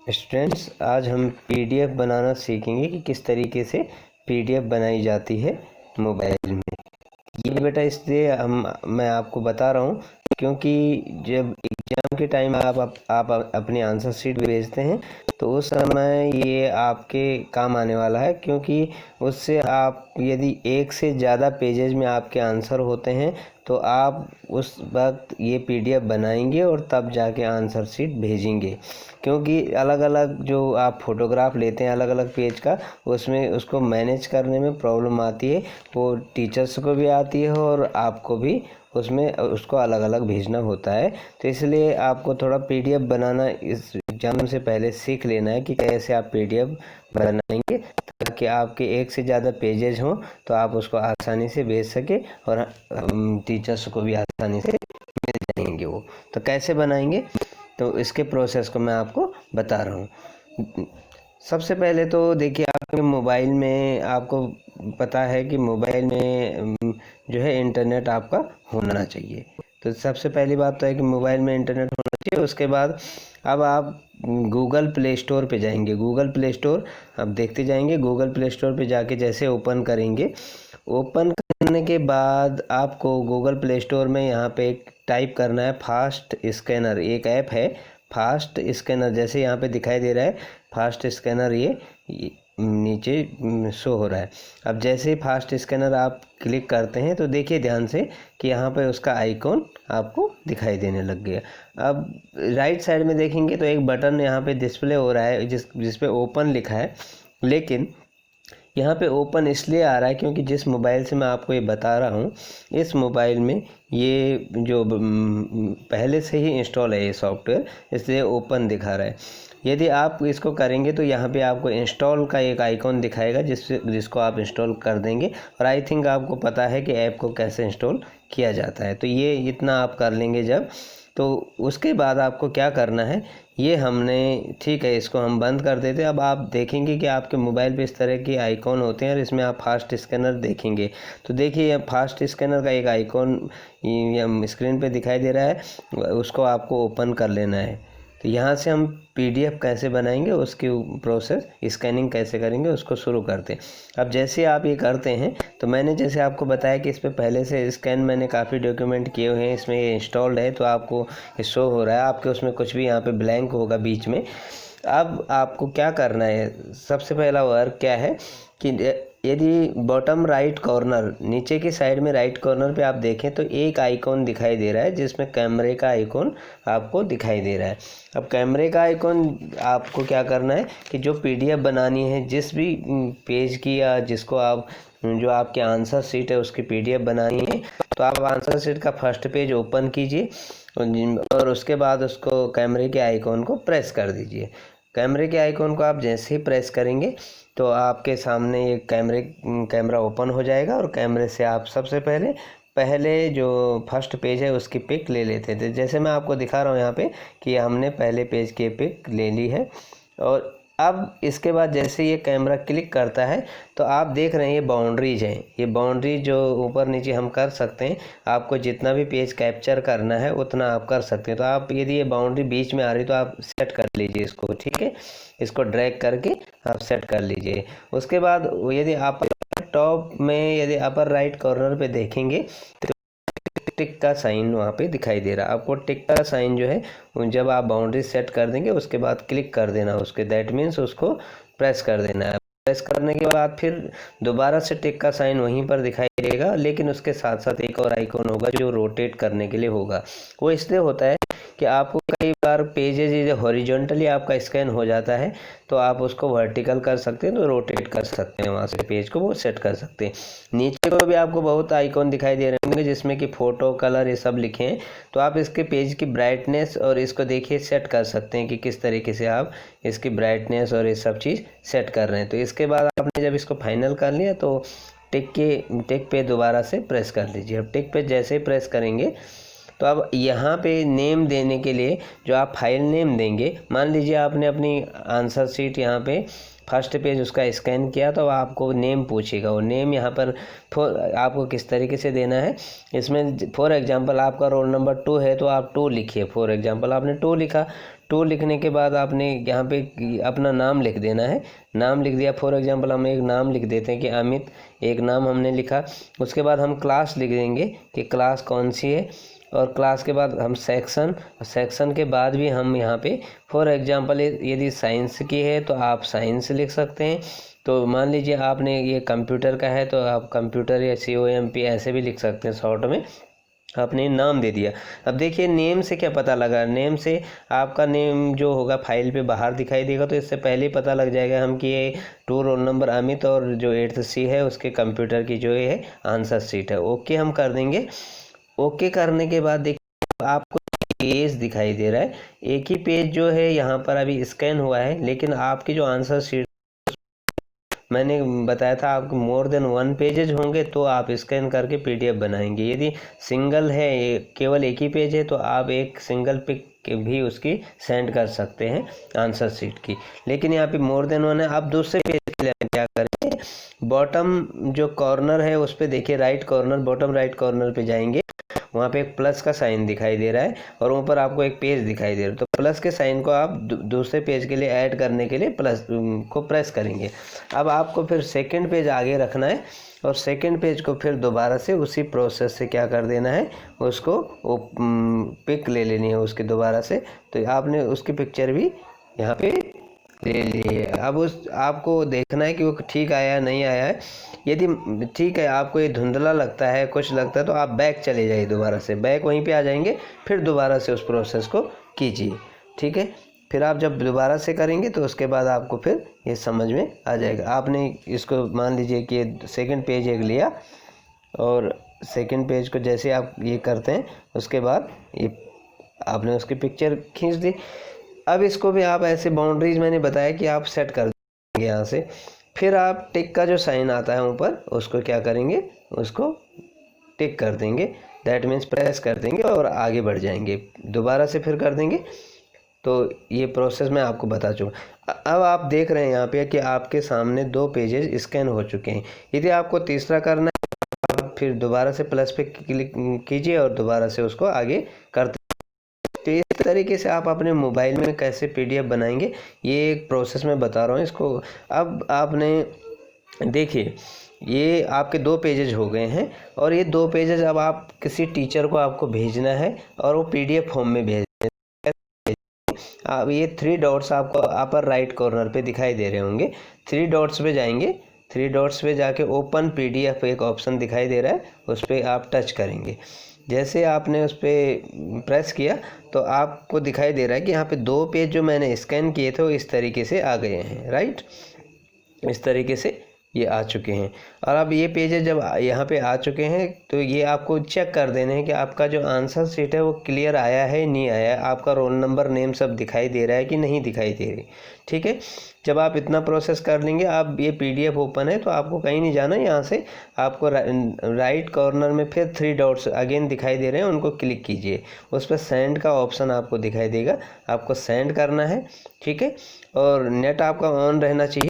Students, आज हम PDF बनाना सीखेंगे कि किस तरीके से पीडीएफ बनाई जाती है मोबाइल में। ये बेटा इसलिए मैं आपको बता रहा हूँ क्योंकि जब एग्ज़ाम के टाइम आप अपनी आंसर शीट भेजते हैं तो उस समय ये आपके काम आने वाला है, क्योंकि उससे आप यदि एक से ज़्यादा पेजेज में आपके आंसर होते हैं तो आप उस वक्त ये पीडीएफ बनाएंगे और तब जाके आंसर शीट भेजेंगे। क्योंकि अलग अलग जो आप फ़ोटोग्राफ लेते हैं अलग अलग पेज का, उसमें उसको मैनेज करने में प्रॉब्लम आती है। वो टीचर्स को भी आती है और आपको भी उसमें उसको अलग अलग भेजना होता है। तो इसलिए आपको थोड़ा पीडीएफ बनाना इस एग्ज़ाम से पहले सीख लेना है कि कैसे आप पीडीएफ बनाएंगे, ताकि आपके एक से ज़्यादा पेजेज हों तो आप उसको आसानी से भेज सके और टीचर्स को भी आसानी से मिल जाएंगे वो। तो कैसे बनाएंगे, तो इसके प्रोसेस को मैं आपको बता रहा हूँ। सबसे पहले तो देखिए, आपके मोबाइल में आपको पता है कि मोबाइल में जो है इंटरनेट आपका होना चाहिए। तो सबसे पहली बात तो है कि मोबाइल में इंटरनेट होना चाहिए। उसके बाद अब आप गूगल प्ले स्टोर पे जाएंगे। गूगल प्ले स्टोर आप देखते जाएंगे। गूगल प्ले स्टोर पे जाके जैसे ओपन करेंगे, ओपन करने के बाद आपको गूगल प्ले स्टोर में यहाँ पे एक टाइप करना है फास्ट स्कैनर। एक ऐप है फास्ट स्कैनर, जैसे यहाँ पे दिखाई दे रहा है फास्ट स्कैनर, ये नीचे शो हो रहा है। अब जैसे ही फास्ट स्कैनर आप क्लिक करते हैं तो देखिए ध्यान से कि यहाँ पे उसका आइकॉन आपको दिखाई देने लग गया। अब राइट साइड में देखेंगे तो एक बटन यहाँ पे डिस्प्ले हो रहा है जिस पे ओपन लिखा है, लेकिन यहाँ पे ओपन इसलिए आ रहा है क्योंकि जिस मोबाइल से मैं आपको ये बता रहा हूँ, इस मोबाइल में ये जो पहले से ही इंस्टॉल है ये सॉफ्टवेयर, इसलिए ओपन दिखा रहा है। यदि आप इसको करेंगे तो यहाँ पे आपको इंस्टॉल का एक आइकॉन दिखाएगा जिसको आप इंस्टॉल कर देंगे। और आई थिंक आपको पता है कि ऐप को कैसे इंस्टॉल किया जाता है। तो ये इतना आप कर लेंगे जब, तो उसके बाद आपको क्या करना है, ये हमने ठीक है, इसको हम बंद कर देते हैं। अब आप देखेंगे कि आपके मोबाइल पे इस तरह के आइकॉन होते हैं और इसमें आप फास्ट स्कैनर देखेंगे। तो देखिए ये फास्ट स्कैनर का एक आइकॉन स्क्रीन पे दिखाई दे रहा है, उसको आपको ओपन कर लेना है। तो यहाँ से हम पीडीएफ कैसे बनाएंगे उसकी प्रोसेस, स्कैनिंग कैसे करेंगे उसको शुरू करते हैं। अब जैसे आप ये करते हैं तो मैंने जैसे आपको बताया कि इस पर पहले से स्कैन मैंने काफ़ी डॉक्यूमेंट किए हुए हैं, इसमें ये इंस्टॉल्ड है तो आपको शो हो रहा है। आपके उसमें कुछ भी यहाँ पे ब्लैंक होगा बीच में। अब आपको क्या करना है, सबसे पहला वर्क क्या है कि यदि बॉटम राइट कॉर्नर, नीचे की साइड में राइट कॉर्नर पे आप देखें तो एक आइकॉन दिखाई दे रहा है जिसमें कैमरे का आइकॉन आपको दिखाई दे रहा है। अब कैमरे का आइकॉन आपको क्या करना है कि जो पीडीएफ बनानी है जिस भी पेज की, या जिसको आप जो आपके आंसर शीट है उसकी पीडीएफ बनानी है, तो आप आंसर शीट का फर्स्ट पेज ओपन कीजिए और उसके बाद उसको कैमरे के आइकॉन को प्रेस कर दीजिए। कैमरे के आइकॉन को आप जैसे ही प्रेस करेंगे तो आपके सामने ये कैमरा ओपन हो जाएगा और कैमरे से आप सबसे पहले जो फर्स्ट पेज है उसकी पिक ले लेते थे। जैसे मैं आपको दिखा रहा हूँ यहाँ पे कि हमने पहले पेज की पिक ले ली है। और अब इसके बाद जैसे ये कैमरा क्लिक करता है तो आप देख रहे हैं ये बाउंड्रीज हैं। ये बाउंड्रीज जो ऊपर नीचे हम कर सकते हैं, आपको जितना भी पेज कैप्चर करना है उतना आप कर सकते हैं। तो आप यदि ये बाउंड्री बीच में आ रही तो आप सेट कर लीजिए इसको, ठीक है, इसको ड्रैग करके आप सेट कर लीजिए। उसके बाद यदि आप टॉप में यदि अपर राइट कॉर्नर पे देखेंगे तो टिक का साइन वहाँ पे दिखाई दे रहा है। आपको टिक का साइन जो है जब आप बाउंड्री सेट कर देंगे उसके बाद क्लिक कर देना उसके, दैट मीन्स उसको प्रेस कर देना है। प्रेस करने के बाद फिर दोबारा से टिक का साइन वहीं पर दिखाई देगा, लेकिन उसके साथ साथ एक और आइकॉन होगा जो रोटेट करने के लिए होगा। वो इसलिए होता है कि आपको कई बार पेजेज हॉरिजॉन्टली आपका स्कैन हो जाता है तो आप उसको वर्टिकल कर सकते हैं, तो रोटेट कर सकते हैं वहाँ से पेज को, वो सेट कर सकते हैं। नीचे को भी आपको बहुत आइकॉन दिखाई दे रहे होंगे जिसमें कि फ़ोटो, कलर, ये सब लिखे हैं। तो आप इसके पेज की ब्राइटनेस और इसको देखिए सेट कर सकते हैं कि किस तरीके से आप इसकी ब्राइटनेस और ये सब चीज़ सेट कर रहे हैं। तो इसके बाद आपने जब इसको फाइनल कर लिया तो टिक पे दोबारा से प्रेस कर लीजिए। अब टिक पे जैसे ही प्रेस करेंगे तो अब यहाँ पे नेम देने के लिए जो आप फाइल नेम देंगे, मान लीजिए आपने अपनी आंसर शीट यहाँ पे फर्स्ट पेज उसका स्कैन किया तो आपको नेम पूछेगा। वो नेम यहाँ पर आपको किस तरीके से देना है, इसमें फॉर एग्जांपल आपका रोल नंबर 2 है तो आप 2 लिखिए। फॉर एग्जांपल आपने 2 लिखा, 2 लिखने के बाद आपने यहाँ पे अपना नाम लिख देना है। नाम लिख दिया, फॉर एग्जांपल हम एक नाम लिख देते हैं कि अमित, एक नाम हमने लिखा। उसके बाद हम क्लास लिख देंगे कि क्लास कौन सी है, और क्लास के बाद हम सेक्शन, सेक्शन के बाद भी हम यहाँ पे फॉर एग्जांपल यदि साइंस की है तो आप साइंस लिख सकते हैं। तो मान लीजिए आपने ये कंप्यूटर का है तो आप कंप्यूटर या COMP ऐसे भी लिख सकते हैं, शॉर्ट में आपने नाम दे दिया। अब देखिए नेम से क्या पता लगा, नेम से आपका नेम जो होगा फाइल पे बाहर दिखाई देगा, तो इससे पहले ही पता लग जाएगा हम कि ये 2 रोल नंबर अमित और जो 8th C है उसके कंप्यूटर की जो है आंसर शीट है। ओके हम कर देंगे। ओके करने के बाद देखिए आपको पेज दिखाई दे रहा है, एक ही पेज जो है यहाँ पर अभी स्कैन हुआ है, लेकिन आपकी जो आंसर शीट मैंने बताया था आपको मोर देन 1 पेजेज होंगे तो आप स्कैन करके PDF बनाएंगे। यदि सिंगल है, केवल एक ही पेज है, तो आप एक सिंगल पिक भी उसकी सेंड कर सकते हैं आंसर शीट की। लेकिन यहाँ पे मोर देन 1 है। आप दूसरे पेज के लिए क्या करेंगे, बॉटम जो कॉर्नर है उस पर देखिए, right corner, bottom right corner पे जाएंगे, वहाँ पे एक प्लस का साइन दिखाई दे रहा है और ऊपर आपको एक पेज दिखाई दे रहा है। तो प्लस के साइन को आप दूसरे पेज के लिए ऐड करने के लिए प्लस को प्रेस करेंगे। अब आपको फिर सेकंड पेज आगे रखना है और सेकंड पेज को फिर दोबारा से उसी प्रोसेस से क्या कर देना है, उसको वो पिक ले लेनी है उसकी दोबारा से। तो आपने उसकी पिक्चर भी यहाँ पे ले लिए। अब उस आपको देखना है कि वो ठीक आया है नहीं आया है। यदि ठीक है, आपको ये धुंधला लगता है, कुछ लगता है, तो आप बैक चले जाइए, दोबारा से बैक वहीं पे आ जाएंगे, फिर दोबारा से उस प्रोसेस को कीजिए। ठीक है, फिर आप जब दोबारा से करेंगे तो उसके बाद आपको फिर ये समझ में आ जाएगा। आपने इसको मान लीजिए कि सेकंड पेज एक लिया और सेकंड पेज को जैसे आप ये करते हैं उसके बाद ये आपने उसकी पिक्चर खींच दी। अब इसको भी आप ऐसे बाउंड्रीज मैंने बताया कि आप सेट कर देंगे यहाँ से। फिर आप टिक का जो साइन आता है ऊपर उसको क्या करेंगे, उसको टिक कर देंगे, दैट मीन्स प्रेस कर देंगे और आगे बढ़ जाएंगे। दोबारा से फिर कर देंगे। तो ये प्रोसेस मैं आपको बता चुका। अब आप देख रहे हैं यहाँ पे कि आपके सामने 2 पेजेस स्कैन हो चुके हैं। यदि आपको तीसरा करना है आप फिर दोबारा से प्लस पे क्लिक कीजिए और दोबारा से उसको आगे करते। तो इस तरीके से आप अपने मोबाइल में कैसे PDF बनाएंगे, ये एक प्रोसेस मैं बता रहा हूँ इसको। अब आपने देखिए ये आपके 2 पेजेज हो गए हैं और ये 2 पेजेज अब आप किसी टीचर को आपको भेजना है और वो PDF फॉर्म में भेजना है। अब ये 3 डॉट्स आपको अपर राइट कॉर्नर पे दिखाई दे रहे होंगे, 3 डॉट्स पे जाएंगे, 3 डॉट्स पे जाके ओपन PDF एक ऑप्शन दिखाई दे रहा है, उस पर आप टच करेंगे। जैसे आपने उस पर प्रेस किया तो आपको दिखाई दे रहा है कि यहाँ पे 2 पेज जो मैंने स्कैन किए थे वो इस तरीके से आ गए हैं, राइट, इस तरीके से ये आ चुके हैं। और अब ये पेजेस जब यहाँ पे आ चुके हैं तो ये आपको चेक कर देने हैं कि आपका जो आंसर शीट है वो क्लियर आया है नहीं आया है, आपका रोल नंबर नेम सब दिखाई दे रहा है कि नहीं दिखाई दे रही। ठीक है, जब आप इतना प्रोसेस कर लेंगे, आप ये PDF ओपन है तो आपको कहीं नहीं जाना, यहाँ से आपको राइट कॉर्नर में फिर 3 डॉट्स अगेन दिखाई दे रहे हैं, उनको क्लिक कीजिए, उस पर सेंड का ऑप्शन आपको दिखाई देगा, आपको सेंड करना है। ठीक है, और नेट आपका ऑन रहना चाहिए।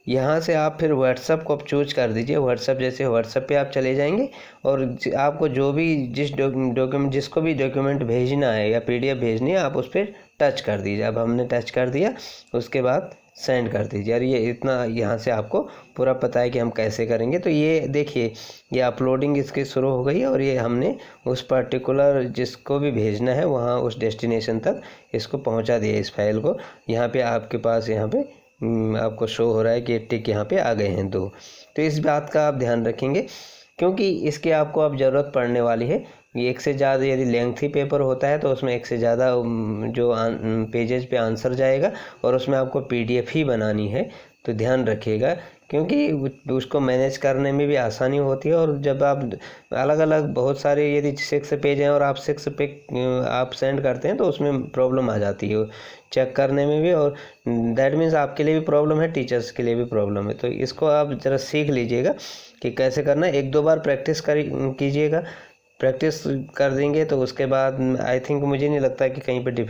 यहाँ से आप फिर व्हाट्सअप को चूज कर दीजिए। व्हाट्सअप जैसे व्हाट्सअप पे आप चले जाएंगे और आपको जो भी जिस डॉक्यूमेंट जिसको भी डॉक्यूमेंट भेजना है या PDF भेजनी है आप उस पर टच कर दीजिए। अब हमने टच कर दिया, उसके बाद सेंड कर दीजिए। और ये इतना यहाँ से आपको पूरा पता है कि हम कैसे करेंगे। तो ये देखिए ये अपलोडिंग इसकी शुरू हो गई है और ये हमने उस पर्टिकुलर जिसको भी भेजना है वहाँ उस डेस्टिनेशन तक इसको पहुँचा दिया, इस फाइल को। यहाँ पे आपके पास यहाँ पे आपको शो हो रहा है कि टिक यहाँ पे आ गए हैं 2। तो इस बात का आप ध्यान रखेंगे क्योंकि इसकी आपको अब ज़रूरत पड़ने वाली है। एक से ज़्यादा यदि लेंथी पेपर होता है तो उसमें एक से ज़्यादा जो पेजेस पे आंसर जाएगा और उसमें आपको PDF ही बनानी है, तो ध्यान रखिएगा क्योंकि उसको मैनेज करने में भी आसानी होती है। और जब आप अलग अलग बहुत सारे यदि 6 पेज हैं और आप 6 पिक आप सेंड करते हैं तो उसमें प्रॉब्लम आ जाती है चेक करने में भी, और दैट मीन्स आपके लिए भी प्रॉब्लम है, टीचर्स के लिए भी प्रॉब्लम है। तो इसको आप ज़रा सीख लीजिएगा कि कैसे करना है। 1-2 बार प्रैक्टिस कीजिएगा प्रैक्टिस कर देंगे तो उसके बाद आई थिंक मुझे नहीं लगता कि कहीं पे